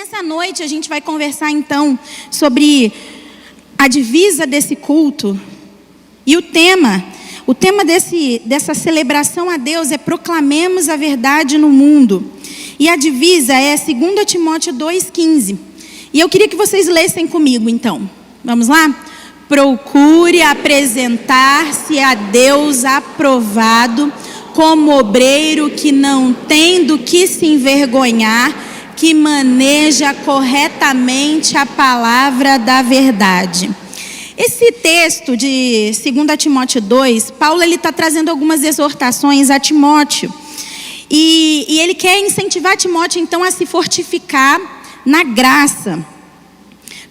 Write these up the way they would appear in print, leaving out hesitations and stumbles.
nessa noite a gente vai conversar então sobre a divisa desse culto. E o tema dessa celebração a Deus é proclamemos a verdade no mundo. E a divisa é 2 Timóteo 2,15. E eu queria que vocês lessem comigo então. Vamos lá? Procure apresentar-se a Deus aprovado, como obreiro que não tem do que se envergonhar, que maneja corretamente a palavra da verdade. Esse texto de 2 Timóteo 2, Paulo está trazendo algumas exortações a Timóteo. E ele quer incentivar Timóteo então a se fortificar na graça.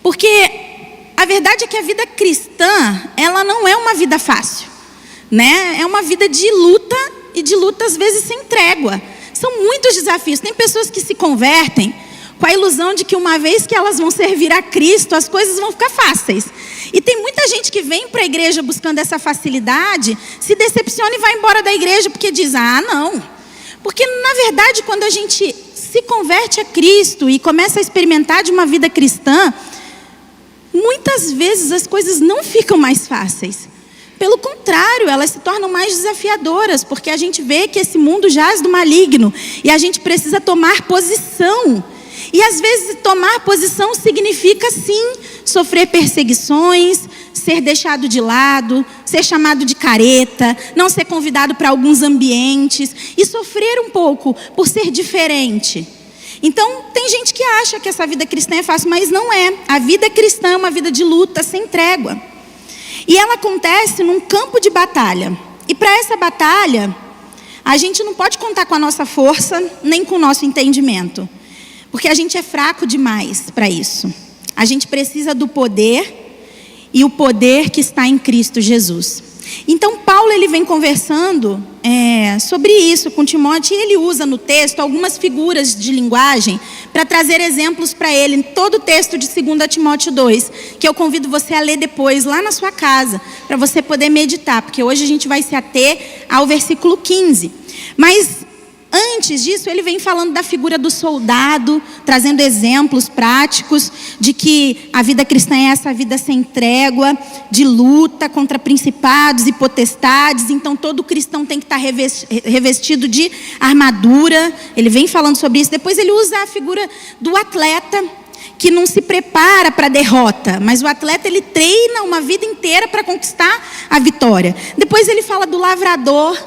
Porque a verdade é que a vida cristã, ela não é uma vida fácil, né? É uma vida de luta e de luta às vezes sem trégua. São muitos desafios. Tem pessoas que se convertem com a ilusão de que uma vez que elas vão servir a Cristo, as coisas vão ficar fáceis. E tem muita gente que vem para a igreja buscando essa facilidade, se decepciona e vai embora da igreja porque diz, não. Porque na verdade quando a gente se converte a Cristo e começa a experimentar de uma vida cristã, muitas vezes as coisas não ficam mais fáceis. Pelo contrário, elas se tornam mais desafiadoras, porque a gente vê que esse mundo jaz do maligno e a gente precisa tomar posição. E às vezes tomar posição significa sim sofrer perseguições, ser deixado de lado, ser chamado de careta, não ser convidado para alguns ambientes e sofrer um pouco por ser diferente. Então tem gente que acha que essa vida cristã é fácil, mas não é. A vida cristã é uma vida de luta sem trégua. E ela acontece num campo de batalha. E para essa batalha, a gente não pode contar com a nossa força, nem com o nosso entendimento. Porque a gente é fraco demais para isso. A gente precisa do poder, e o poder que está em Cristo Jesus. Então Paulo ele vem conversando sobre isso com Timóteo, e ele usa no texto algumas figuras de linguagem para trazer exemplos para ele, em todo o texto de 2 Timóteo 2, que eu convido você a ler depois lá na sua casa, para você poder meditar, porque hoje a gente vai se ater ao versículo 15. Mas antes disso, ele vem falando da figura do soldado, trazendo exemplos práticos de que a vida cristã é essa vida sem trégua, de luta contra principados e potestades. Então todo cristão tem que estar revestido de armadura. Ele vem falando sobre isso. Depois ele usa a figura do atleta, que não se prepara para a derrota, mas o atleta ele treina uma vida inteira para conquistar a vitória. Depois ele fala do lavrador,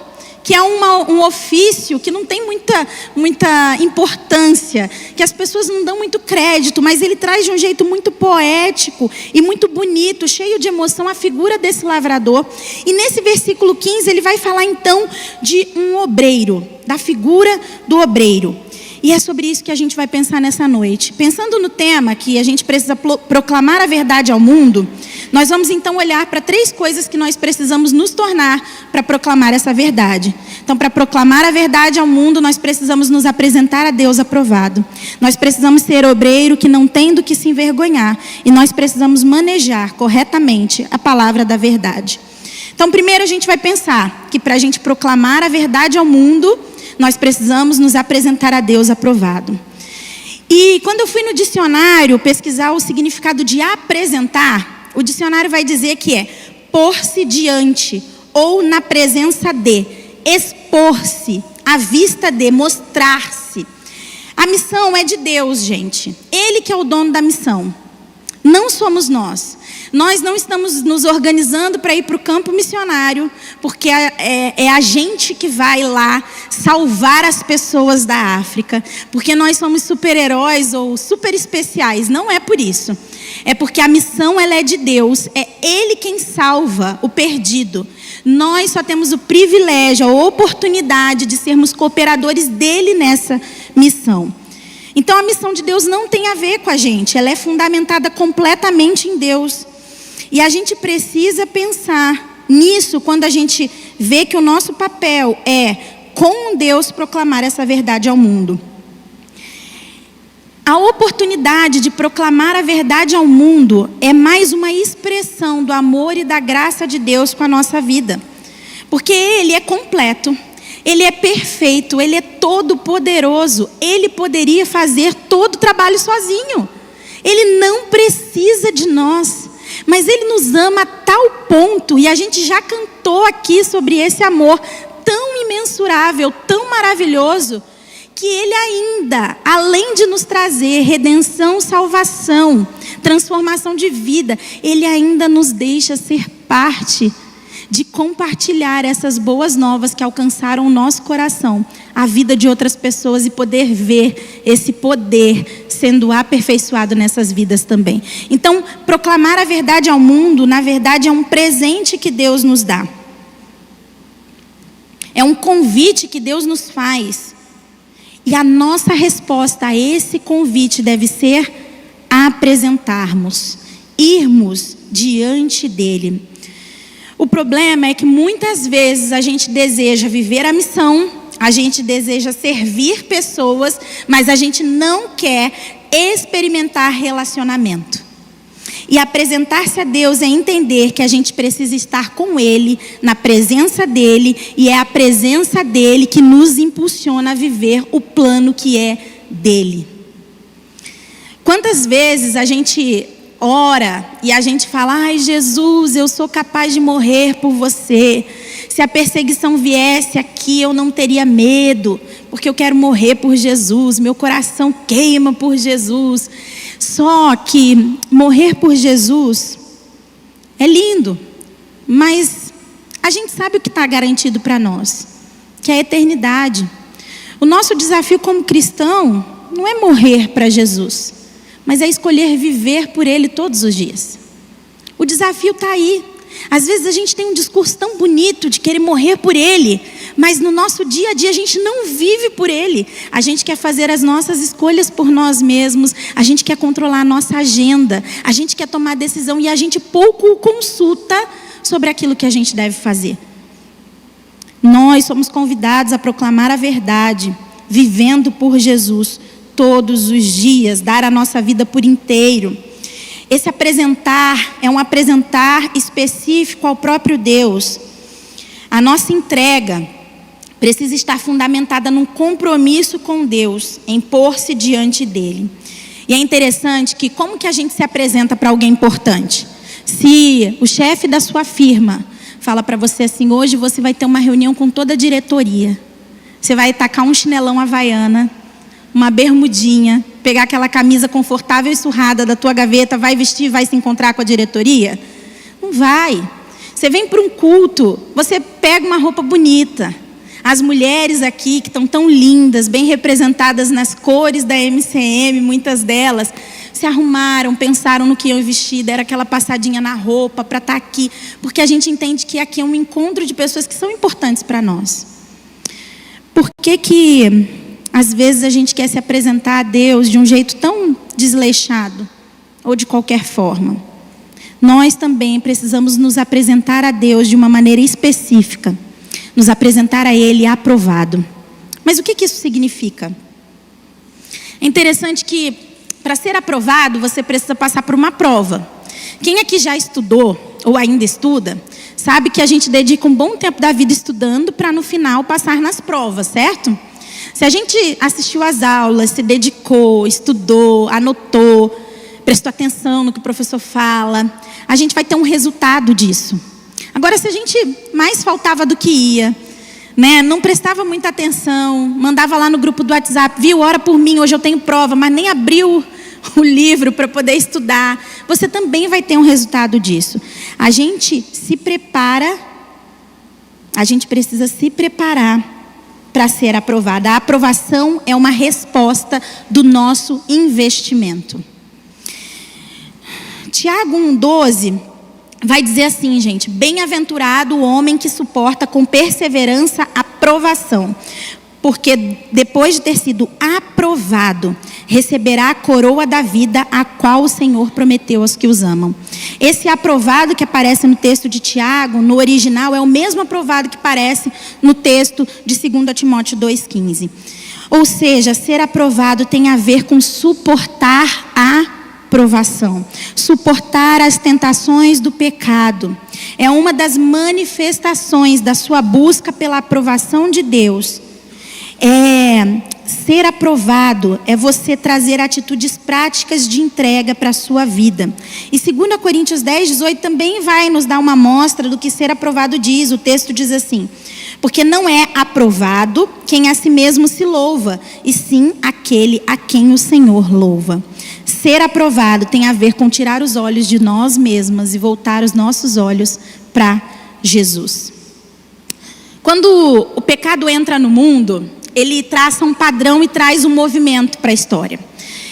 que é um ofício que não tem muita importância, que as pessoas não dão muito crédito, mas ele traz de um jeito muito poético e muito bonito, cheio de emoção, a figura desse lavrador. E nesse versículo 15 ele vai falar então de um obreiro, da figura do obreiro. E é sobre isso que a gente vai pensar nessa noite. Pensando no tema que a gente precisa proclamar a verdade ao mundo, nós vamos então olhar para 3 coisas que nós precisamos nos tornar para proclamar essa verdade. Então, para proclamar a verdade ao mundo, nós precisamos nos apresentar a Deus aprovado. Nós precisamos ser obreiro que não tem do que se envergonhar. E nós precisamos manejar corretamente a palavra da verdade. Então, primeiro a gente vai pensar que para a gente proclamar a verdade ao mundo, nós precisamos nos apresentar a Deus aprovado. E quando eu fui no dicionário pesquisar o significado de apresentar, o dicionário vai dizer que é pôr-se diante ou na presença de, expor-se, à vista de, mostrar-se. A missão é de Deus, gente. Ele que é o dono da missão. Não somos nós. Nós não estamos nos organizando para ir para o campo missionário, porque é a gente que vai lá salvar as pessoas da África, porque nós somos super-heróis ou super especiais. Não é por isso. É porque a missão ela é de Deus. É Ele quem salva o perdido. Nós só temos o privilégio, a oportunidade de sermos cooperadores dele nessa missão. Então a missão de Deus não tem a ver com a gente. Ela é fundamentada completamente em Deus. E a gente precisa pensar nisso quando a gente vê que o nosso papel é, com Deus, proclamar essa verdade ao mundo. A oportunidade de proclamar a verdade ao mundo é mais uma expressão do amor e da graça de Deus com a nossa vida. Porque Ele é completo. Ele é perfeito, Ele é todo poderoso. Ele poderia fazer todo o trabalho sozinho. Ele não precisa de nós, mas Ele nos ama a tal ponto, e a gente já cantou aqui sobre esse amor tão imensurável, tão maravilhoso, que Ele ainda, além de nos trazer redenção, salvação, transformação de vida, Ele ainda nos deixa ser parte de compartilhar essas boas novas que alcançaram o nosso coração, a vida de outras pessoas, e poder ver esse poder sendo aperfeiçoado nessas vidas também. Então, proclamar a verdade ao mundo, na verdade, é um presente que Deus nos dá. É um convite que Deus nos faz. E a nossa resposta a esse convite deve ser apresentarmos, irmos diante dele. O problema é que muitas vezes a gente deseja viver a missão, a gente deseja servir pessoas, mas a gente não quer experimentar relacionamento. E apresentar-se a Deus é entender que a gente precisa estar com Ele, na presença dEle, e é a presença dEle que nos impulsiona a viver o plano que é dEle. Quantas vezes a gente ora e a gente fala: ai, Jesus, eu sou capaz de morrer por você. Se a perseguição viesse aqui, eu não teria medo, porque eu quero morrer por Jesus, meu coração queima por Jesus. Só que morrer por Jesus é lindo, mas a gente sabe o que está garantido para nós, que é a eternidade. O nosso desafio como cristão não é morrer para Jesus, mas é escolher viver por Ele todos os dias. O desafio está aí. Às vezes a gente tem um discurso tão bonito de querer morrer por Ele, mas no nosso dia a dia a gente não vive por Ele. A gente quer fazer as nossas escolhas por nós mesmos, a gente quer controlar a nossa agenda, a gente quer tomar decisão, e a gente pouco consulta sobre aquilo que a gente deve fazer. Nós somos convidados a proclamar a verdade, vivendo por Jesus todos os dias, dar a nossa vida por inteiro. Esse apresentar é um apresentar específico ao próprio Deus. A nossa entrega precisa estar fundamentada num compromisso com Deus, em pôr-se diante dele. E é interessante que como que a gente se apresenta para alguém importante? Se o chefe da sua firma fala para você assim: hoje você vai ter uma reunião com toda a diretoria, você vai tacar um chinelão havaiana, uma bermudinha, pegar aquela camisa confortável e surrada da tua gaveta, vai vestir e vai se encontrar com a diretoria? Não vai. Você vem para um culto, você pega uma roupa bonita. As mulheres aqui que estão tão lindas, bem representadas nas cores da MCM, muitas delas se arrumaram, pensaram no que iam vestir, deram aquela passadinha na roupa para estar aqui, porque a gente entende que aqui é um encontro de pessoas que são importantes para nós. Por que às vezes a gente quer se apresentar a Deus de um jeito tão desleixado, ou de qualquer forma? Nós também precisamos nos apresentar a Deus de uma maneira específica, nos apresentar a Ele aprovado. Mas o que isso significa? É interessante que para ser aprovado você precisa passar por uma prova. Quem aqui já estudou ou ainda estuda, sabe que a gente dedica um bom tempo da vida estudando para no final passar nas provas, certo? Se a gente assistiu às aulas, se dedicou, estudou, anotou, prestou atenção no que o professor fala, a gente vai ter um resultado disso. Agora, se a gente mais faltava do que ia, né, não prestava muita atenção, mandava lá no grupo do WhatsApp: viu, ora por mim, hoje eu tenho prova, mas nem abriu o livro para poder estudar, você também vai ter um resultado disso. A gente se prepara, a gente precisa se preparar para ser aprovada. A aprovação é uma resposta do nosso investimento. Tiago 1,12 vai dizer assim, gente: bem-aventurado o homem que suporta com perseverança a provação, porque depois de ter sido aprovado, receberá a coroa da vida, a qual o Senhor prometeu aos que os amam. Esse aprovado que aparece no texto de Tiago, no original, é o mesmo aprovado que aparece no texto de 2 Timóteo 2,15. Ou seja, ser aprovado tem a ver com suportar a provação, suportar as tentações do pecado. é uma das manifestações da sua busca pela aprovação de Deus. Ser aprovado é você trazer atitudes práticas de entrega para a sua vida. E 2 Coríntios 10:18 também vai nos dar uma amostra do que ser aprovado diz. O texto diz assim: porque não é aprovado quem a si mesmo se louva, e sim aquele a quem o Senhor louva. Ser aprovado tem a ver com tirar os olhos de nós mesmas e voltar os nossos olhos para Jesus. Quando o pecado entra no mundo, ele traça um padrão e traz um movimento para a história.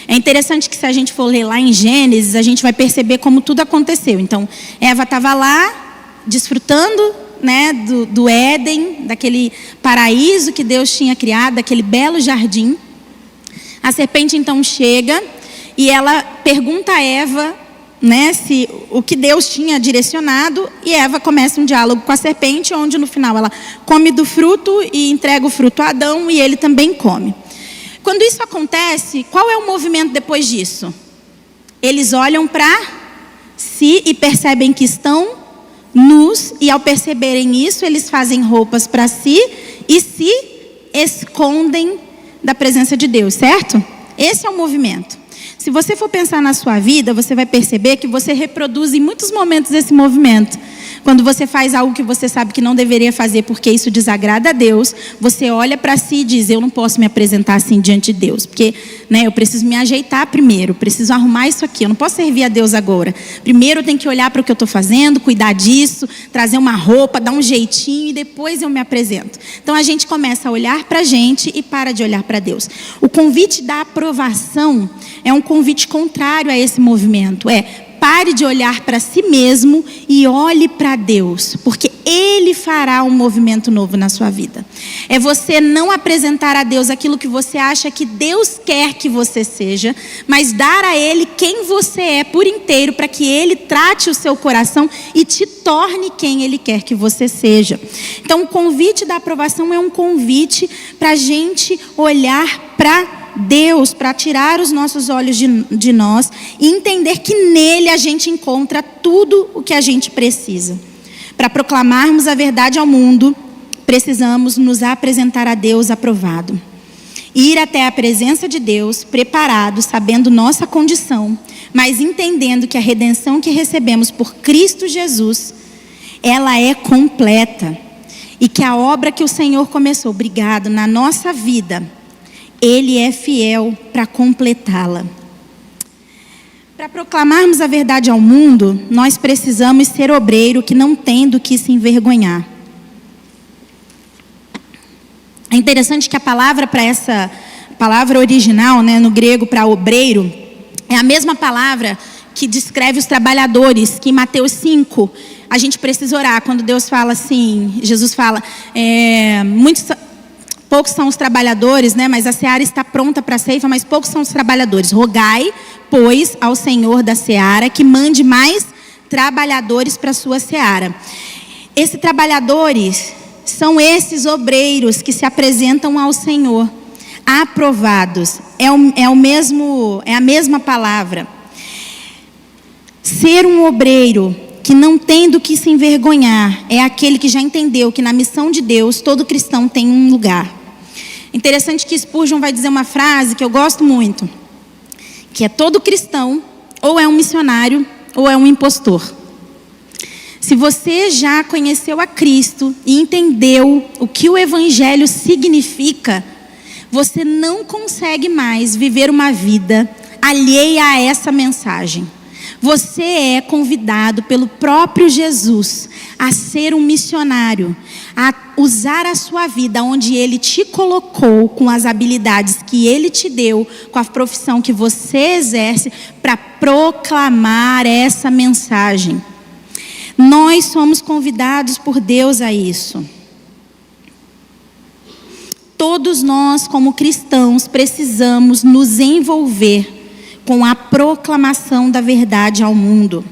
É interessante que, se a gente for ler lá em Gênesis, a gente vai perceber como tudo aconteceu. Então, Eva estava lá, desfrutando, né, do Éden, daquele paraíso que Deus tinha criado, daquele belo jardim. A serpente então chega e ela pergunta a Eva, né, se o que Deus tinha direcionado, e Eva começa um diálogo com a serpente, onde no final ela come do fruto e entrega o fruto a Adão, e ele também come. Quando isso acontece, qual é o movimento depois disso? Eles olham para si e percebem que estão nus, e ao perceberem isso, eles fazem roupas para si e se escondem da presença de Deus, certo? Esse é o movimento. Se você for pensar na sua vida, você vai perceber que você reproduz em muitos momentos esse movimento. Quando você faz algo que você sabe que não deveria fazer porque isso desagrada a Deus, você olha para si e diz: eu não posso me apresentar assim diante de Deus, porque, né, eu preciso me ajeitar primeiro, preciso arrumar isso aqui, eu não posso servir a Deus agora. Primeiro eu tenho que olhar para o que eu estou fazendo, cuidar disso, trazer uma roupa, dar um jeitinho, e depois eu me apresento. Então a gente começa a olhar para a gente e para de olhar para Deus. O convite da aprovação é um convite contrário a esse movimento. Pare de olhar para si mesmo e olhe para Deus, porque Ele fará um movimento novo na sua vida. É você não apresentar a Deus aquilo que você acha que Deus quer que você seja, mas dar a Ele quem você é por inteiro, para que Ele trate o seu coração e te torne quem Ele quer que você seja. Então, o convite da aprovação é um convite para a gente olhar para Deus, para tirar os nossos olhos de nós e entender que nele a gente encontra tudo o que a gente precisa. Para proclamarmos a verdade ao mundo, precisamos nos apresentar a Deus aprovado. Ir até a presença de Deus preparado, sabendo nossa condição, mas entendendo que a redenção que recebemos por Cristo Jesus, ela é completa. E que a obra que o Senhor começou, obrigado, na nossa vida, Ele é fiel para completá-la. Para proclamarmos a verdade ao mundo, nós precisamos ser obreiro que não tem do que se envergonhar. É interessante que a palavra para essa palavra original, né, no grego para obreiro, é a mesma palavra que descreve os trabalhadores, que em Mateus 5 a gente precisa orar. Quando Deus fala assim, Jesus fala, poucos são os trabalhadores, né? Mas a seara está pronta para a ceifa, mas poucos são os trabalhadores. Rogai, pois, ao Senhor da seara que mande mais trabalhadores para a sua seara. Esses trabalhadores são esses obreiros que se apresentam ao Senhor, aprovados. É a mesma palavra. Ser um obreiro que não tem do que se envergonhar é aquele que já entendeu que na missão de Deus todo cristão tem um lugar. Interessante que Spurgeon vai dizer uma frase que eu gosto muito, que é: todo cristão ou é um missionário ou é um impostor. Se você já conheceu a Cristo e entendeu o que o Evangelho significa, você não consegue mais viver uma vida alheia a essa mensagem. Você é convidado pelo próprio Jesus a ser um missionário, a usar a sua vida onde Ele te colocou, com as habilidades que Ele te deu, com a profissão que você exerce, para proclamar essa mensagem. Nós somos convidados por Deus a isso. Todos nós, como cristãos, precisamos nos envolver com a proclamação da verdade ao mundo.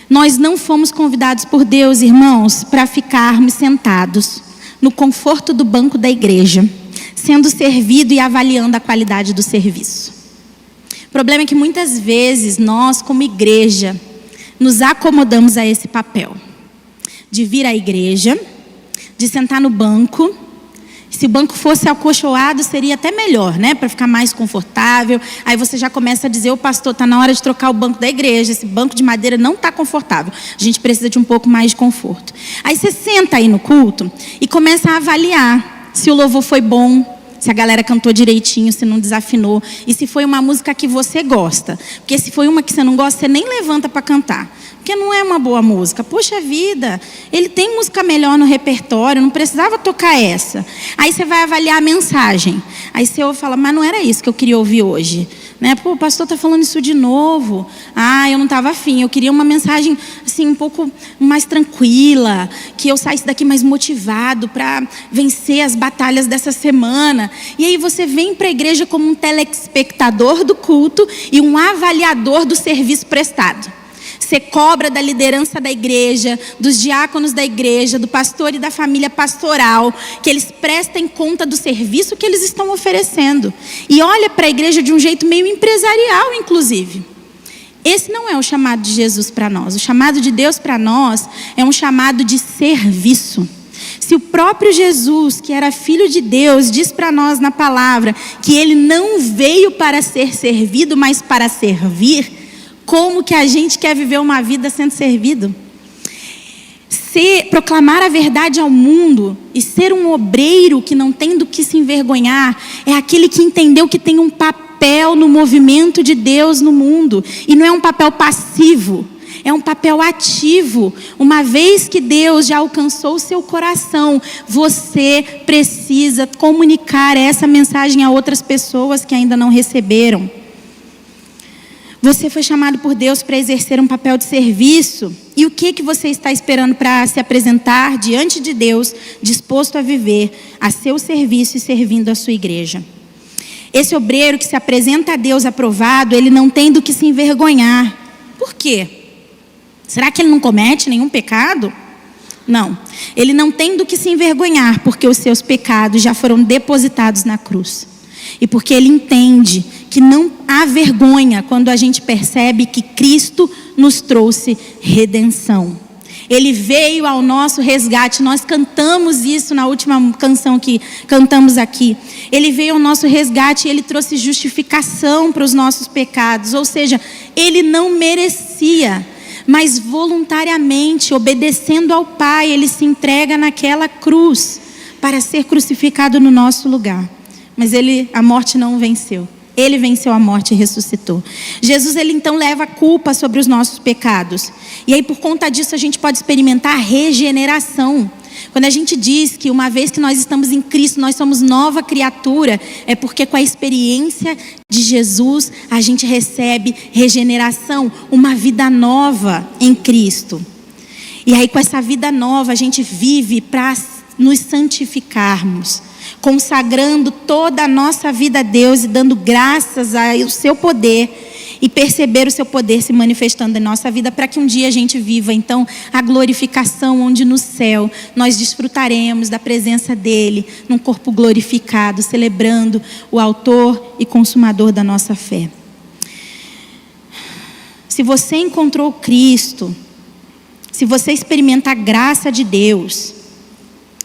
Nós não fomos convidados por Deus, irmãos, para ficarmos sentados no conforto do banco da igreja, sendo servido e avaliando a qualidade do serviço. O problema é que muitas vezes nós, como igreja, nos acomodamos a esse papel. de vir à igreja, de sentar no banco. Se o banco fosse acolchoado, seria até melhor, né? Para ficar mais confortável. Aí você já começa a dizer: ô pastor, está na hora de trocar o banco da igreja. Esse banco de madeira não está confortável. A gente precisa de um pouco mais de conforto. Aí você senta aí no culto e começa a avaliar se o louvor foi bom, se a galera cantou direitinho, se não desafinou. E se foi uma música que você gosta. Porque se foi uma que você não gosta, você nem levanta para cantar. Porque não é uma boa música. Poxa vida, ele tem música melhor no repertório, não precisava tocar essa. Aí você vai avaliar a mensagem. Aí você ouve e fala: mas não era isso que eu queria ouvir hoje. Né? Pô, o pastor está falando isso de novo. Ah, eu não estava afim. Eu queria uma mensagem assim, um pouco mais tranquila. Que eu saísse daqui mais motivado para vencer as batalhas dessa semana. E aí você vem para a igreja como um telespectador do culto e um avaliador do serviço prestado. Você cobra da liderança da igreja, dos diáconos da igreja, do pastor e da família pastoral, que eles prestem conta do serviço que eles estão oferecendo. E olha para a igreja de um jeito meio empresarial, inclusive. Esse não é o chamado de Jesus para nós. O chamado de Deus para nós é um chamado de serviço. Se o próprio Jesus, que era filho de Deus, diz para nós na palavra que ele não veio para ser servido, mas para servir, como que a gente quer viver uma vida sendo servido? Proclamar a verdade ao mundo e ser um obreiro que não tem do que se envergonhar é aquele que entendeu que tem um papel no movimento de Deus no mundo. E não é um papel passivo, é um papel ativo. Uma vez que Deus já alcançou o seu coração, você precisa comunicar essa mensagem a outras pessoas que ainda não receberam. Você foi chamado por Deus para exercer um papel de serviço. E o que você está esperando para se apresentar diante de Deus, disposto a viver a seu serviço e servindo a sua igreja? Esse obreiro que se apresenta a Deus aprovado, ele não tem do que se envergonhar. Por quê? Será que ele não comete nenhum pecado? Não. Ele não tem do que se envergonhar, porque os seus pecados já foram depositados na cruz. E porque ele entende que não há vergonha quando a gente percebe que Cristo nos trouxe redenção. Ele veio ao nosso resgate. Nós cantamos isso na última canção que cantamos aqui. Ele veio ao nosso resgate e ele trouxe justificação para os nossos pecados. Ou seja, ele não merecia, mas voluntariamente, obedecendo ao Pai, ele se entrega naquela cruz para ser crucificado no nosso lugar. Mas a morte não o venceu. Ele venceu a morte e ressuscitou. Jesus, ele então leva a culpa sobre os nossos pecados. E aí, por conta disso, a gente pode experimentar a regeneração. Quando a gente diz que uma vez que nós estamos em Cristo, nós somos nova criatura, é porque com a experiência de Jesus, a gente recebe regeneração, uma vida nova em Cristo. E aí, com essa vida nova, a gente vive para nos santificarmos, consagrando toda a nossa vida a Deus e dando graças ao seu poder e perceber o seu poder se manifestando em nossa vida, para que um dia a gente viva então a glorificação, onde no céu nós desfrutaremos da presença dele num corpo glorificado, celebrando o autor e consumador da nossa fé. Se você encontrou Cristo, se você experimenta a graça de Deus,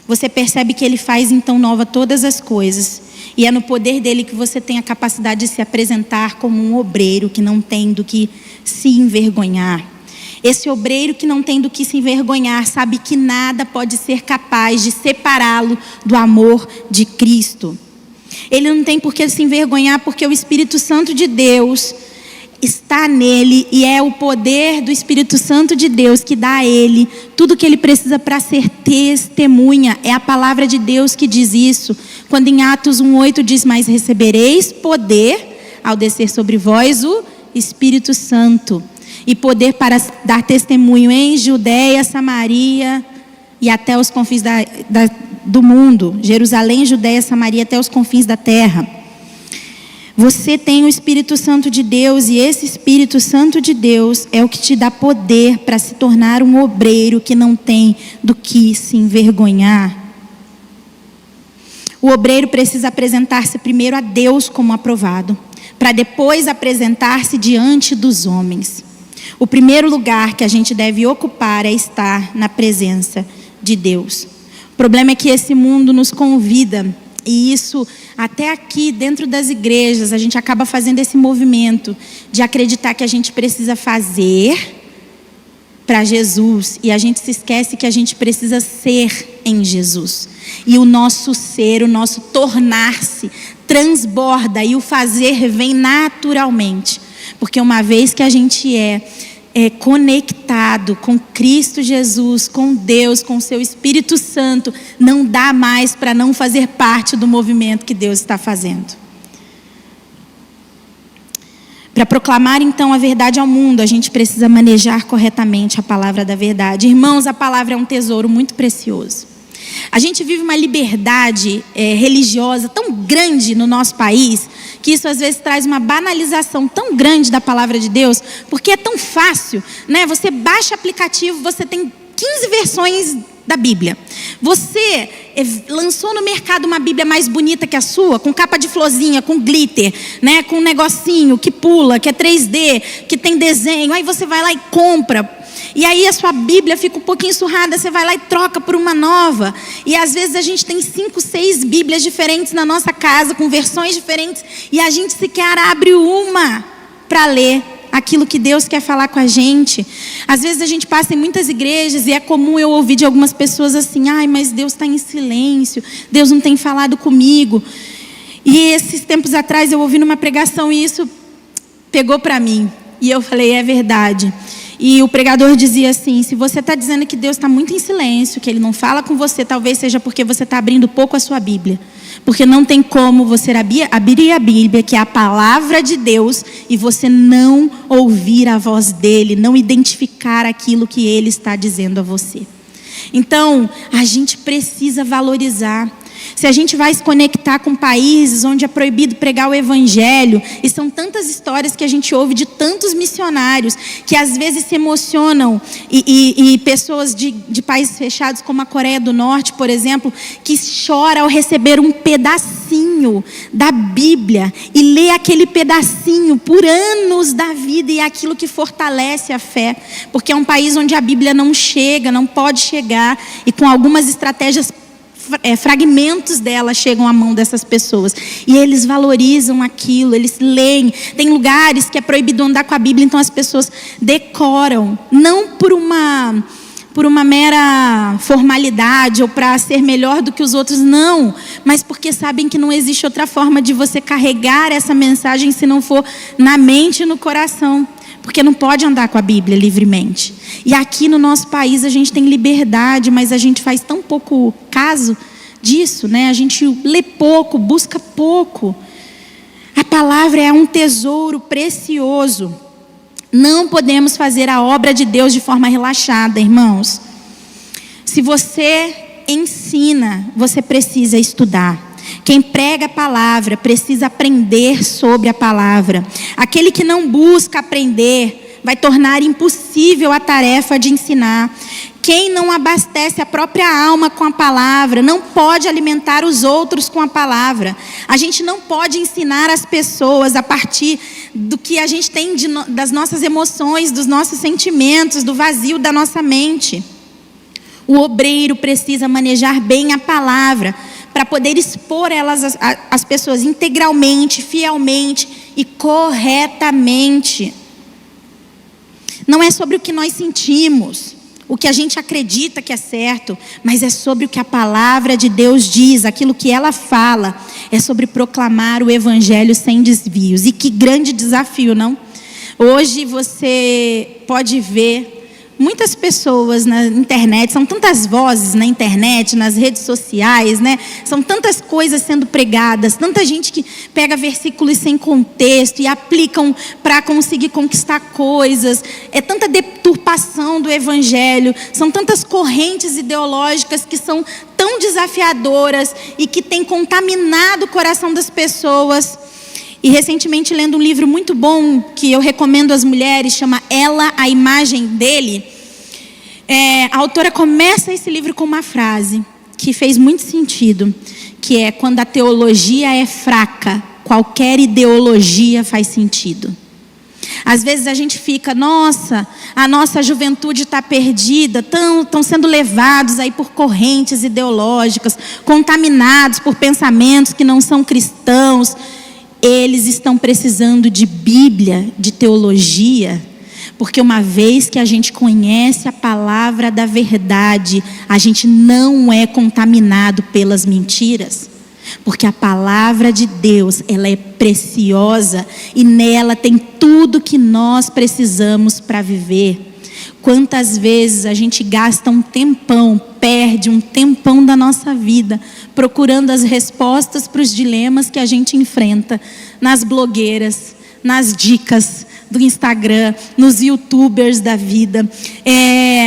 você percebe que ele faz então nova todas as coisas. E é no poder dele que você tem a capacidade de se apresentar como um obreiro que não tem do que se envergonhar. Esse obreiro que não tem do que se envergonhar sabe que nada pode ser capaz de separá-lo do amor de Cristo. Ele não tem por que se envergonhar, porque o Espírito Santo de Deus está nele, e é o poder do Espírito Santo de Deus que dá a ele tudo o que ele precisa para ser testemunha. É a palavra de Deus que diz isso, quando em Atos 1:8 diz: mas recebereis poder ao descer sobre vós o Espírito Santo, e poder para dar testemunho em Judeia, Samaria e até os confins do mundo. Jerusalém, Judeia, Samaria, até os confins da terra. Você tem o Espírito Santo de Deus, e esse Espírito Santo de Deus é o que te dá poder para se tornar um obreiro que não tem do que se envergonhar. O obreiro precisa apresentar-se primeiro a Deus como aprovado, para depois apresentar-se diante dos homens. O primeiro lugar que a gente deve ocupar é estar na presença de Deus. O problema é que esse mundo nos convida, e isso até aqui dentro das igrejas, a gente acaba fazendo esse movimento de acreditar que a gente precisa fazer para Jesus, e a gente se esquece que a gente precisa ser em Jesus. E o nosso ser, o nosso tornar-se, transborda, e o fazer vem naturalmente. Porque uma vez que a gente é conectado com Cristo Jesus, com Deus, com o seu Espírito Santo, não dá mais para não fazer parte do movimento que Deus está fazendo. Para proclamar então a verdade ao mundo, a gente precisa manejar corretamente a palavra da verdade. Irmãos, a palavra é um tesouro muito precioso. A gente vive uma liberdade religiosa tão grande no nosso país, que isso às vezes traz uma banalização tão grande da palavra de Deus, porque é tão fácil, né? Você baixa aplicativo, você tem 15 versões da Bíblia. Você lançou no mercado uma Bíblia mais bonita que a sua, com capa de florzinha, com glitter, né? Com um negocinho que pula, que é 3D, que tem desenho. Aí você vai lá e compra. E aí a sua Bíblia fica um pouquinho surrada, você vai lá e troca por uma nova. E às vezes a gente tem 5, 6 Bíblias diferentes na nossa casa, com versões diferentes, e a gente sequer abre uma para ler aquilo que Deus quer falar com a gente. Às vezes a gente passa em muitas igrejas e é comum eu ouvir de algumas pessoas assim: ai, mas Deus está em silêncio, Deus não tem falado comigo. E esses tempos atrás eu ouvi numa pregação e isso pegou para mim. E eu falei: é verdade. E o pregador dizia assim: se você está dizendo que Deus está muito em silêncio, que Ele não fala com você, talvez seja porque você está abrindo pouco a sua Bíblia. Porque não tem como você abrir a Bíblia, que é a palavra de Deus, e você não ouvir a voz dEle, não identificar aquilo que Ele está dizendo a você. Então, a gente precisa valorizar. Se a gente vai se conectar com países onde é proibido pregar o evangelho, e são tantas histórias que a gente ouve de tantos missionários que às vezes se emocionam, e pessoas de países fechados como a Coreia do Norte, por exemplo, que chora ao receber um pedacinho da Bíblia e lê aquele pedacinho por anos da vida, e é aquilo que fortalece a fé, porque é um país onde a Bíblia não chega, não pode chegar, e com algumas estratégias fragmentos dela chegam à mão dessas pessoas, e eles valorizam aquilo, eles leem. Tem lugares que é proibido andar com a Bíblia, então as pessoas decoram, não por uma mera formalidade ou para ser melhor do que os outros, não, mas porque sabem que não existe outra forma de você carregar essa mensagem se não for na mente e no coração. Porque não pode andar com a Bíblia livremente. E aqui no nosso país a gente tem liberdade, mas a gente faz tão pouco caso disso, né? A gente lê pouco, busca pouco. A palavra é um tesouro precioso. Não podemos fazer a obra de Deus de forma relaxada, irmãos. Se você ensina, você precisa estudar. Quem prega a palavra precisa aprender sobre a palavra. Aquele que não busca aprender vai tornar impossível a tarefa de ensinar. Quem não abastece a própria alma com a palavra não pode alimentar os outros com a palavra. A gente não pode ensinar as pessoas a partir do que a gente tem das nossas emoções, dos nossos sentimentos, do vazio da nossa mente. O obreiro precisa manejar bem a palavra para poder expor elas às pessoas integralmente, fielmente e corretamente. Não é sobre o que nós sentimos, o que a gente acredita que é certo, mas é sobre o que a palavra de Deus diz, aquilo que ela fala. É sobre proclamar o evangelho sem desvios. E que grande desafio, não? Hoje você pode ver muitas pessoas na internet, são tantas vozes na internet, nas redes sociais, né? São tantas coisas sendo pregadas, tanta gente que pega versículos sem contexto e aplicam para conseguir conquistar coisas. É tanta deturpação do evangelho, são tantas correntes ideológicas que são tão desafiadoras e que têm contaminado o coração das pessoas. E recentemente, lendo um livro muito bom, que eu recomendo às mulheres, chama Ela, a Imagem Dele. A autora começa esse livro com uma frase que fez muito sentido, que é: quando a teologia é fraca, qualquer ideologia faz sentido. Às vezes a gente fica, nossa, a nossa juventude está perdida, estão sendo levados aí por correntes ideológicas, contaminados por pensamentos que não são cristãos. Eles estão precisando de Bíblia, de teologia, porque uma vez que a gente conhece a palavra da verdade, a gente não é contaminado pelas mentiras. Porque a palavra de Deus, ela é preciosa e nela tem tudo que nós precisamos para viver. Quantas vezes a gente gasta um tempão, perde um tempão da nossa vida procurando as respostas para os dilemas que a gente enfrenta nas blogueiras, nas dicas do Instagram, nos youtubers da vida,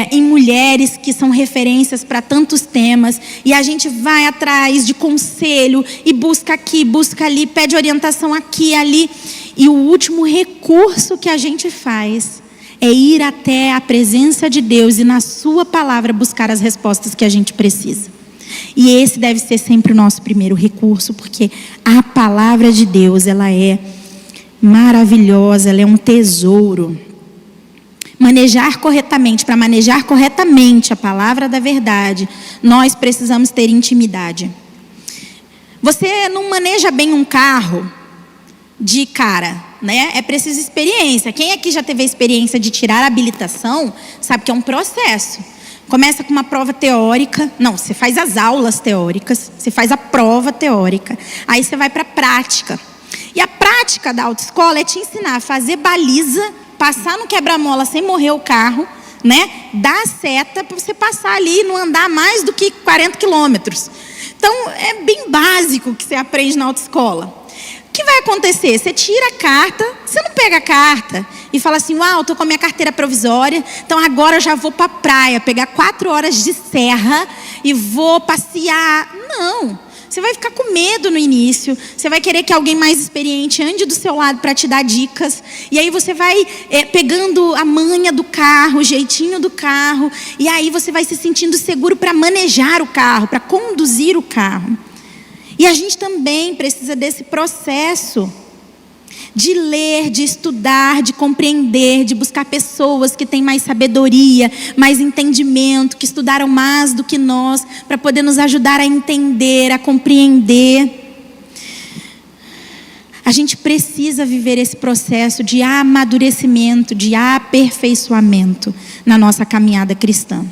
em mulheres que são referências para tantos temas, e a gente vai atrás de conselho e busca aqui, busca ali, pede orientação aqui e ali, e o último recurso que a gente faz é ir até a presença de Deus e na sua palavra buscar as respostas que a gente precisa. E esse deve ser sempre o nosso primeiro recurso, porque a palavra de Deus, ela é maravilhosa, ela é um tesouro. Para manejar corretamente a palavra da verdade, nós precisamos ter intimidade. Você não maneja bem um carro de cara, né? É preciso experiência. Quem aqui já teve a experiência de tirar a habilitação, sabe que é um processo. Começa com uma prova teórica. Não, você faz as aulas teóricas, você faz a prova teórica, aí você vai para a prática. E a prática da autoescola é te ensinar a fazer baliza, passar no quebra-mola sem morrer o carro, né? Dar a seta para você passar ali e não andar mais do que 40 quilômetros. Então, é bem básico o que você aprende na autoescola. O que vai acontecer? Você tira a carta, você não pega a carta e fala assim, uau, estou com a minha carteira provisória, então agora eu já vou para a praia, pegar 4 horas de serra e vou passear. Não. Você vai ficar com medo no início, você vai querer que alguém mais experiente ande do seu lado para te dar dicas, e aí você vai pegando a manha do carro, o jeitinho do carro, e aí você vai se sentindo seguro para manejar o carro, para conduzir o carro. E a gente também precisa desse processo de ler, de estudar, de compreender, de buscar pessoas que têm mais sabedoria, mais entendimento, que estudaram mais do que nós, para poder nos ajudar a entender, a compreender. A gente precisa viver esse processo de amadurecimento, de aperfeiçoamento na nossa caminhada cristã.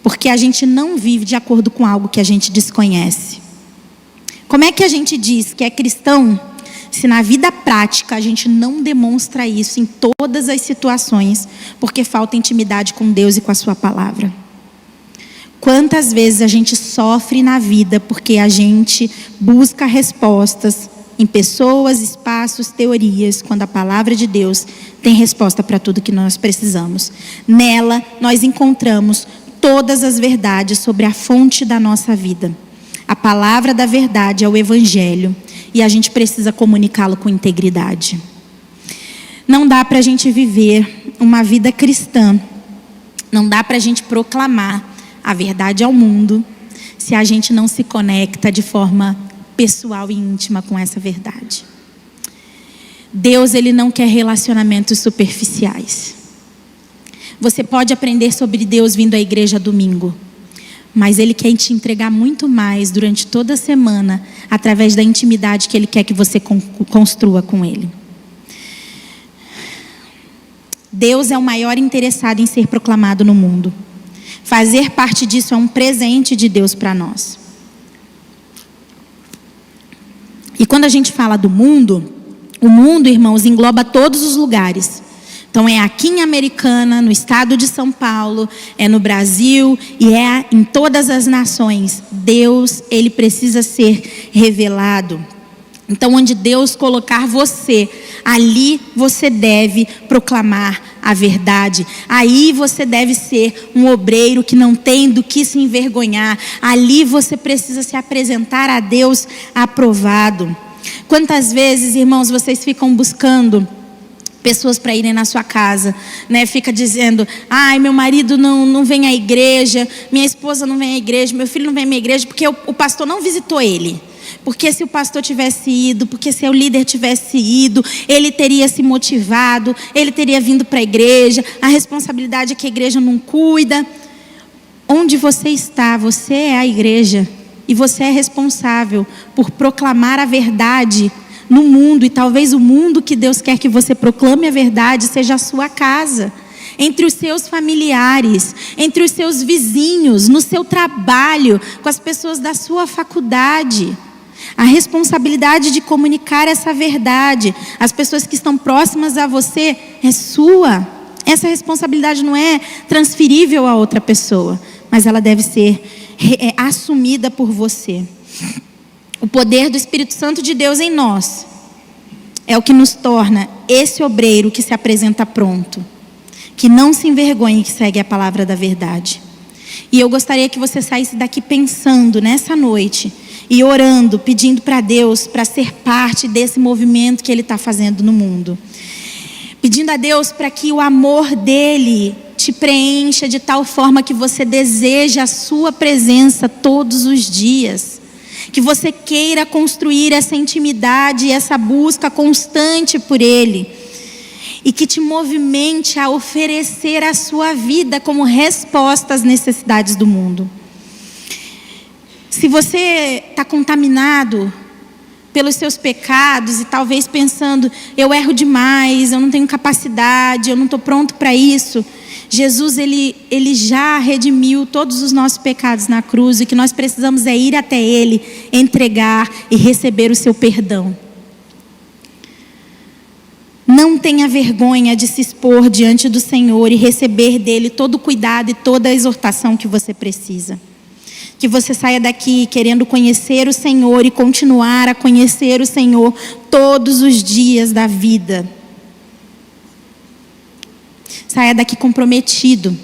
Porque a gente não vive de acordo com algo que a gente desconhece. Como é que a gente diz que é cristão se na vida prática a gente não demonstra isso em todas as situações, porque falta intimidade com Deus e com a sua palavra? Quantas vezes a gente sofre na vida porque a gente busca respostas em pessoas, espaços, teorias, quando a palavra de Deus tem resposta para tudo que nós precisamos. Nela nós encontramos todas as verdades sobre a fonte da nossa vida. A palavra da verdade é o Evangelho. E a gente precisa comunicá-lo com integridade. Não dá para a gente viver uma vida cristã, não dá para a gente proclamar a verdade ao mundo, se a gente não se conecta de forma pessoal e íntima com essa verdade. Deus, Ele não quer relacionamentos superficiais. Você pode aprender sobre Deus vindo à igreja domingo, mas Ele quer te entregar muito mais durante toda a semana, através da intimidade que Ele quer que você construa com Ele. Deus é o maior interessado em ser proclamado no mundo. Fazer parte disso é um presente de Deus para nós. E quando a gente fala do mundo, o mundo, irmãos, engloba todos os lugares. Então é aqui em Americana, no estado de São Paulo, é no Brasil e é em todas as nações. Deus, Ele precisa ser revelado. Então onde Deus colocar você, ali você deve proclamar a verdade. Aí você deve ser um obreiro que não tem do que se envergonhar. Ali você precisa se apresentar a Deus aprovado. Quantas vezes, irmãos, vocês ficam buscando pessoas para irem na sua casa, né? Fica dizendo, ai, meu marido não vem à igreja, minha esposa não vem à igreja, meu filho não vem à minha igreja, porque o pastor não visitou ele. porque se o pastor tivesse ido, porque se o líder tivesse ido, ele teria se motivado, ele teria vindo para a igreja, a responsabilidade é que a igreja não cuida. Onde você está, você é a igreja, e você é responsável por proclamar a verdade no mundo, e talvez o mundo que Deus quer que você proclame a verdade seja a sua casa, entre os seus familiares, entre os seus vizinhos, no seu trabalho, com as pessoas da sua faculdade. A responsabilidade de comunicar essa verdade às pessoas que estão próximas a você é sua. Essa responsabilidade não é transferível a outra pessoa, mas ela deve ser assumida por você. O poder do Espírito Santo de Deus em nós é o que nos torna esse obreiro que se apresenta pronto, que não se envergonha e que segue a palavra da verdade. E eu gostaria que você saísse daqui pensando nessa noite e orando, pedindo para Deus para ser parte desse movimento que Ele está fazendo no mundo. Pedindo a Deus para que o amor dEle te preencha de tal forma que você deseje a sua presença todos os dias. Que você queira construir essa intimidade, essa busca constante por Ele. E que te movimente a oferecer a sua vida como resposta às necessidades do mundo. Se você está contaminado pelos seus pecados e talvez pensando, eu erro demais, eu não tenho capacidade, eu não estou pronto para isso. Jesus, ele já redimiu todos os nossos pecados na cruz, e o que nós precisamos é ir até Ele, entregar e receber o seu perdão. Não tenha vergonha de se expor diante do Senhor e receber dEle todo o cuidado e toda a exortação que você precisa. Que você saia daqui querendo conhecer o Senhor e continuar a conhecer o Senhor todos os dias da vida. Saia daqui comprometido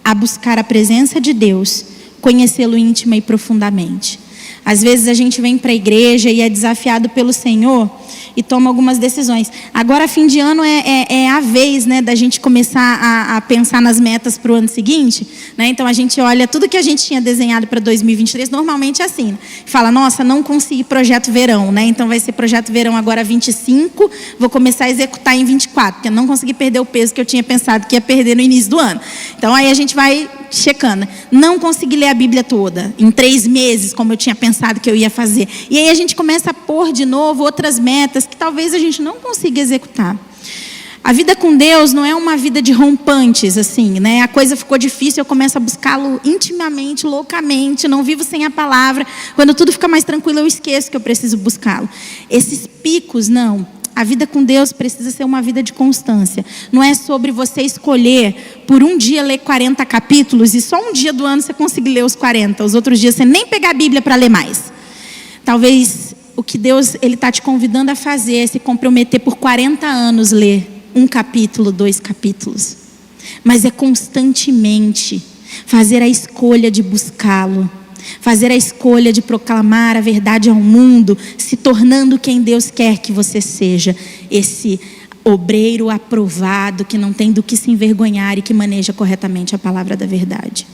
a buscar a presença de Deus, conhecê-lo íntima e profundamente. Às vezes a gente vem para a igreja e é desafiado pelo Senhor e toma algumas decisões. Agora, fim de ano é a vez, né, da gente começar a pensar nas metas para o ano seguinte, né? Então a gente olha tudo que a gente tinha desenhado para 2023, normalmente é assim, né? Fala, nossa, não consegui projeto verão, né? Então vai ser projeto verão agora 25, vou começar a executar em 24, porque eu não consegui perder o peso que eu tinha pensado que ia perder no início do ano. Então aí a gente vai checando. Não consegui ler a Bíblia toda em 3 meses, como eu tinha pensado que eu ia fazer. E aí a gente começa a pôr de novo outras metas que talvez a gente não consiga executar. A vida com Deus não é uma vida de rompantes, assim, né? A coisa ficou difícil, eu começo a buscá-lo intimamente, loucamente, não vivo sem a palavra. Quando tudo fica mais tranquilo, eu esqueço que eu preciso buscá-lo. Esses picos, não. A vida com Deus precisa ser uma vida de constância. Não é sobre você escolher por um dia ler 40 capítulos e só um dia do ano você conseguir ler os 40. Os outros dias você nem pegar a Bíblia para ler mais. Talvez o que Deus está te convidando a fazer é se comprometer por 40 anos ler 1 capítulo, 2 capítulos. Mas é constantemente fazer a escolha de buscá-lo. Fazer a escolha de proclamar a verdade ao mundo, se tornando quem Deus quer que você seja. Esse obreiro aprovado, que não tem do que se envergonhar e que maneja corretamente a palavra da verdade.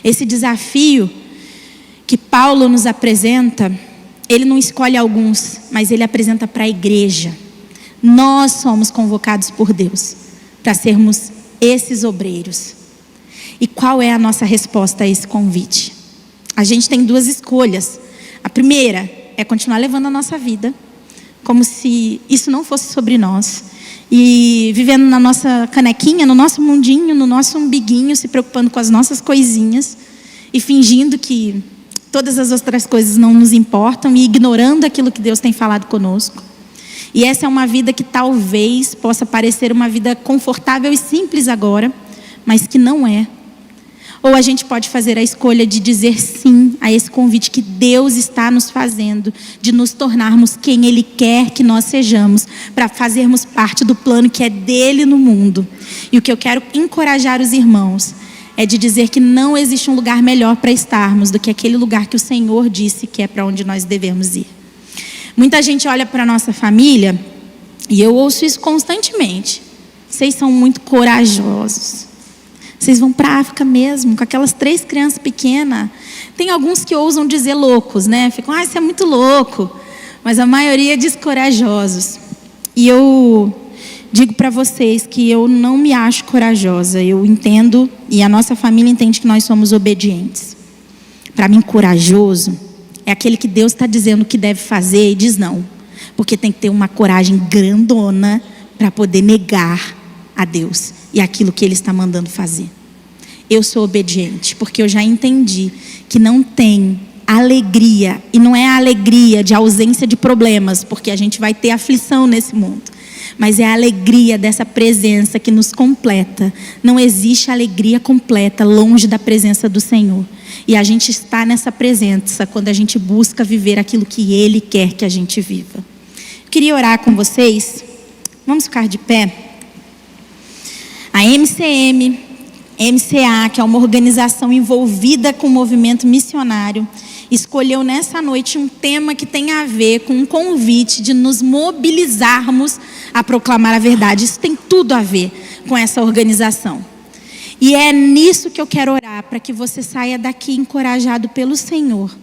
Esse desafio que Paulo nos apresenta, ele não escolhe alguns, mas ele apresenta para a igreja. Nós somos convocados por Deus para sermos esses obreiros. E qual é a nossa resposta a esse convite? A gente tem 2 escolhas. A primeira é continuar levando a nossa vida como se isso não fosse sobre nós, e vivendo na nossa canequinha, no nosso mundinho, no nosso umbiguinho, se preocupando com as nossas coisinhas e fingindo que todas as outras coisas não nos importam e ignorando aquilo que Deus tem falado conosco. E essa é uma vida que talvez possa parecer uma vida confortável e simples agora, mas que não é. Ou a gente pode fazer a escolha de dizer sim a esse convite que Deus está nos fazendo, de nos tornarmos quem Ele quer que nós sejamos, para fazermos parte do plano que é dele no mundo. E o que eu quero encorajar os irmãos é de dizer que não existe um lugar melhor para estarmos do que aquele lugar que o Senhor disse que é para onde nós devemos ir. Muita gente olha para a nossa família, e eu ouço isso constantemente. Vocês são muito corajosos. Vocês vão para a África mesmo, com aquelas 3 crianças pequenas. Tem alguns que ousam dizer loucos, né? Ficam, isso é muito louco. mas a maioria descorajosos. E eu digo para vocês que eu não me acho corajosa. Eu entendo, e a nossa família entende, que nós somos obedientes. Para mim, corajoso é aquele que Deus está dizendo o que deve fazer e diz não. Porque tem que ter uma coragem grandona para poder negar a Deus e aquilo que Ele está mandando fazer. Eu sou obediente, porque eu já entendi que não tem alegria, e não é a alegria de ausência de problemas, porque a gente vai ter aflição nesse mundo, mas é a alegria dessa presença que nos completa. Não existe alegria completa longe da presença do Senhor, e a gente está nessa presença quando a gente busca viver aquilo que Ele quer que a gente viva. Eu queria orar com vocês. Vamos ficar de pé. A MCA, que é uma organização envolvida com o movimento missionário, escolheu nessa noite um tema que tem a ver com um convite de nos mobilizarmos a proclamar a verdade. Isso tem tudo a ver com essa organização. E é nisso que eu quero orar, para que você saia daqui encorajado pelo Senhor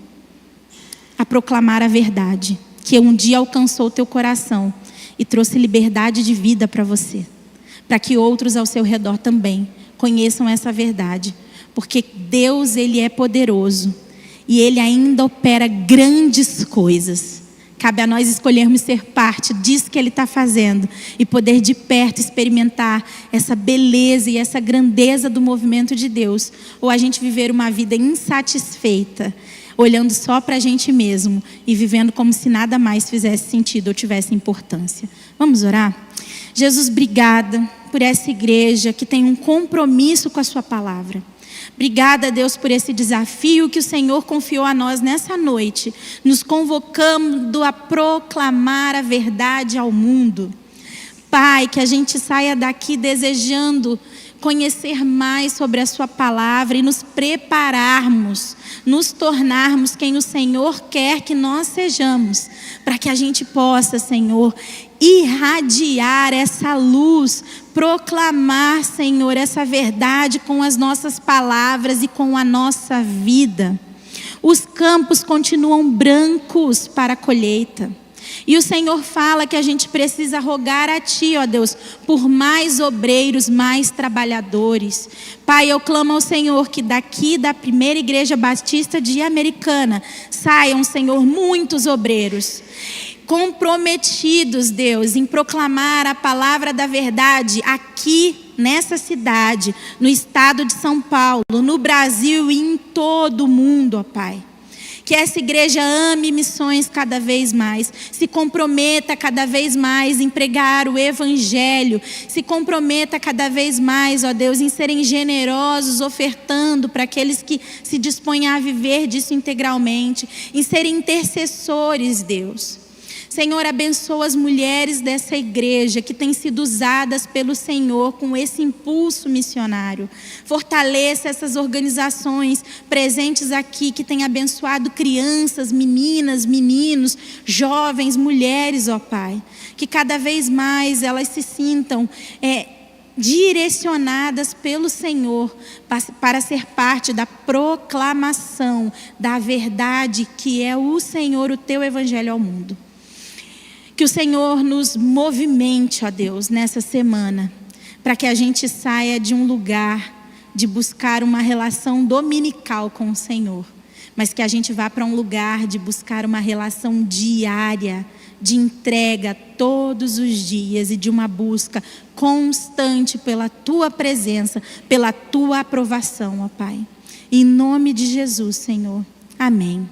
a proclamar a verdade, que um dia alcançou o teu coração e trouxe liberdade de vida para você, para que outros ao seu redor também conheçam essa verdade, porque Deus, Ele é poderoso e Ele ainda opera grandes coisas. Cabe a nós escolhermos ser parte disso que Ele está fazendo e poder de perto experimentar essa beleza e essa grandeza do movimento de Deus, ou a gente viver uma vida insatisfeita, olhando só para a gente mesmo e vivendo como se nada mais fizesse sentido ou tivesse importância. Vamos orar? Jesus, obrigada por essa igreja que tem um compromisso com a sua palavra. Obrigada, Deus, por esse desafio que o Senhor confiou a nós nessa noite, nos convocando a proclamar a verdade ao mundo. Pai, que a gente saia daqui desejando conhecer mais sobre a sua palavra e nos prepararmos, nos tornarmos quem o Senhor quer que nós sejamos, para que a gente possa, Senhor, irradiar essa luz, proclamar, Senhor, essa verdade com as nossas palavras e com a nossa vida. Os campos continuam brancos para a colheita. E o Senhor fala que a gente precisa rogar a Ti, ó Deus, por mais obreiros, mais trabalhadores. Pai, eu clamo ao Senhor que daqui da primeira igreja batista de Americana saiam, Senhor, muitos obreiros comprometidos, Deus, em proclamar a palavra da verdade aqui nessa cidade, no estado de São Paulo, no Brasil e em todo o mundo, ó Pai. Que essa igreja ame missões cada vez mais, se comprometa cada vez mais em pregar o evangelho, se comprometa cada vez mais, ó Deus, em serem generosos, ofertando para aqueles que se dispõem a viver disso integralmente, em serem intercessores, Deus. Senhor, abençoa as mulheres dessa igreja que têm sido usadas pelo Senhor com esse impulso missionário. Fortaleça essas organizações presentes aqui que têm abençoado crianças, meninas, meninos, jovens, mulheres, ó Pai. Que cada vez mais elas se sintam direcionadas pelo Senhor para ser parte da proclamação da verdade que é o Senhor, o Teu Evangelho ao mundo. Que o Senhor nos movimente, ó Deus, nessa semana, para que a gente saia de um lugar de buscar uma relação dominical com o Senhor, mas que a gente vá para um lugar de buscar uma relação diária, de entrega todos os dias e de uma busca constante pela Tua presença, pela Tua aprovação, ó Pai. Em nome de Jesus, Senhor. Amém.